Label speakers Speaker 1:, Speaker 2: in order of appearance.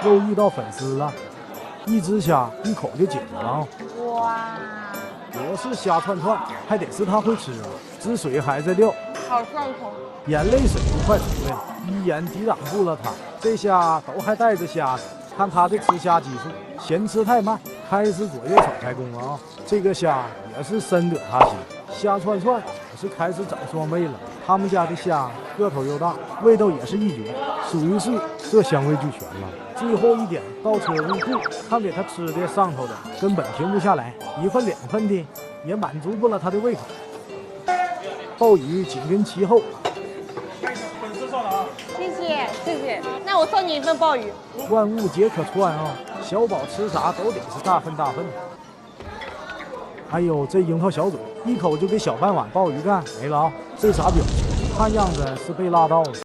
Speaker 1: 肉遇到粉丝了，一只虾一口就解决了啊！
Speaker 2: 哇，
Speaker 1: 我是虾串串，还得是他会吃啊，汁水还在掉，
Speaker 2: 好上头。
Speaker 1: 眼泪水都快出来了，一眼抵挡不了他。这虾都还带着虾子，看他的吃虾技术，嫌吃太慢，开始左右手开弓啊！这个虾也是深得他心，虾串串也是开始整双倍了。他们家的虾个头又大，味道也是一绝，属于是这香味俱全了。最后一点倒车入库，看给他吃的上头的，根本停不下来，一份两份的也满足不了他的胃口。鲍鱼紧跟其后。
Speaker 3: 粉丝送的啊！
Speaker 2: 谢谢谢谢，那我送你一份鲍鱼。
Speaker 1: 万物皆可穿啊，小宝吃啥都得是大份大份的。哎呦，这樱桃小嘴一口就给小半碗鲍鱼干没了啊！这啥表情？看样子是被辣到了。